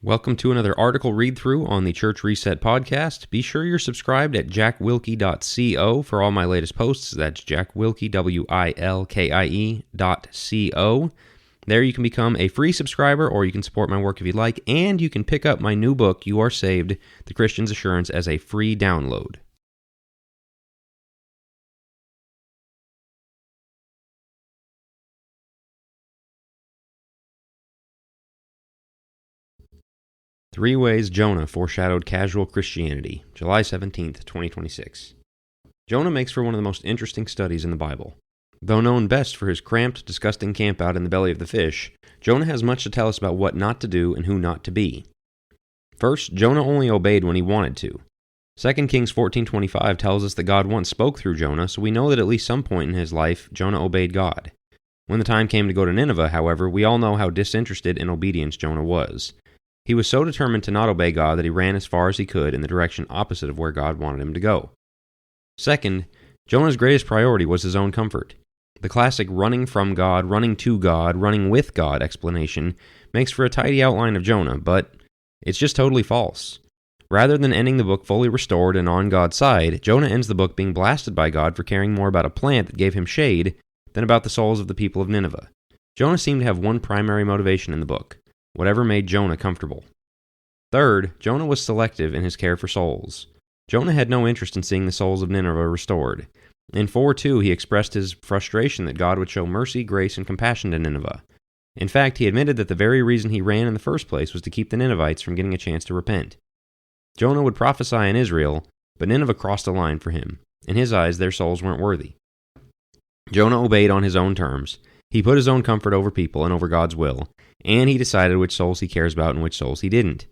Welcome to another article read-through on the Church Reset podcast. Be sure you're subscribed at jackwilkie.co for all my latest posts. That's jackwilkie, WILKIE.co. There you can become a free subscriber, or you can support my work if you'd like, and you can pick up my new book, You Are Saved, The Christian's Assurance, as a free download. Three Ways Jonah Foreshadowed Casual Christianity, July 17th, 2026. Jonah makes for one of the most interesting studies in the Bible. Though known best for his cramped, disgusting campout in the belly of the fish, Jonah has much to tell us about what not to do and who not to be. First, Jonah only obeyed when he wanted to. 2 Kings 14:25 tells us that God once spoke through Jonah, so we know that at least some point in his life, Jonah obeyed God. When the time came to go to Nineveh, however, we all know how disinterested in obedience Jonah was. He was so determined to not obey God that he ran as far as he could in the direction opposite of where God wanted him to go. Second, Jonah's greatest priority was his own comfort. The classic running from God, running to God, running with God explanation makes for a tidy outline of Jonah, but it's just totally false. Rather than ending the book fully restored and on God's side, Jonah ends the book being blasted by God for caring more about a plant that gave him shade than about the souls of the people of Nineveh. Jonah seemed to have one primary motivation in the book: whatever made Jonah comfortable. Third, Jonah was selective in his care for souls. Jonah had no interest in seeing the souls of Nineveh restored. In 4:2, he expressed his frustration that God would show mercy, grace, and compassion to Nineveh. In fact, he admitted that the very reason he ran in the first place was to keep the Ninevites from getting a chance to repent. Jonah would prophesy in Israel, but Nineveh crossed a line for him. In his eyes, their souls weren't worthy. Jonah obeyed on his own terms. He put his own comfort over people and over God's will, and he decided which souls he cares about and which souls he didn't.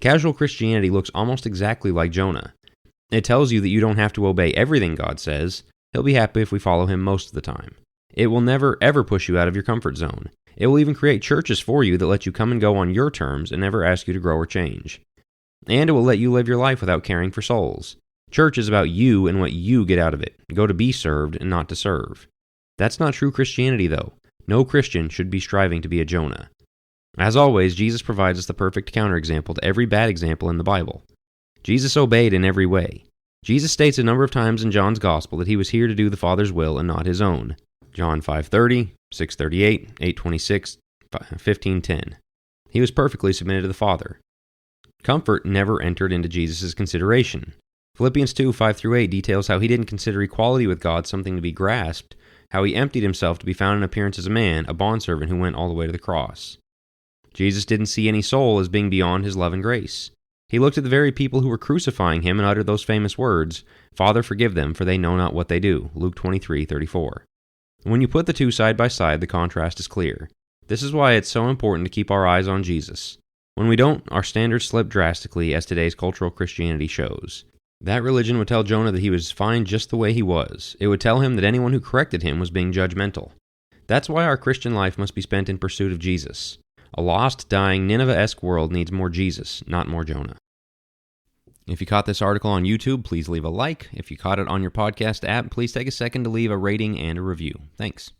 Casual Christianity looks almost exactly like Jonah. It tells you that you don't have to obey everything God says. He'll be happy if we follow him most of the time. It will never, ever push you out of your comfort zone. It will even create churches for you that let you come and go on your terms and never ask you to grow or change. And it will let you live your life without caring for souls. Church is about you and what you get out of it. Go to be served and not to serve. That's not true Christianity, though. No Christian should be striving to be a Jonah. As always, Jesus provides us the perfect counterexample to every bad example in the Bible. Jesus obeyed in every way. Jesus states a number of times in John's Gospel that he was here to do the Father's will and not his own. John 5:30, 6:38, 8:26, 15:10. He was perfectly submitted to the Father. Comfort never entered into Jesus' consideration. Philippians 2:5-8 details how he didn't consider equality with God something to be grasped, how he emptied himself to be found in appearance as a man, a bondservant who went all the way to the cross. Jesus didn't see any soul as being beyond his love and grace. He looked at the very people who were crucifying him and uttered those famous words, "Father, forgive them, for they know not what they do," Luke 23:34. When you put the two side by side, the contrast is clear. This is why it's so important to keep our eyes on Jesus. When we don't, our standards slip drastically, as today's cultural Christianity shows. That religion would tell Jonah that he was fine just the way he was. It would tell him that anyone who corrected him was being judgmental. That's why our Christian life must be spent in pursuit of Jesus. A lost, dying, Nineveh-esque world needs more Jesus, not more Jonah. If you caught this article on YouTube, please leave a like. If you caught it on your podcast app, please take a second to leave a rating and a review. Thanks.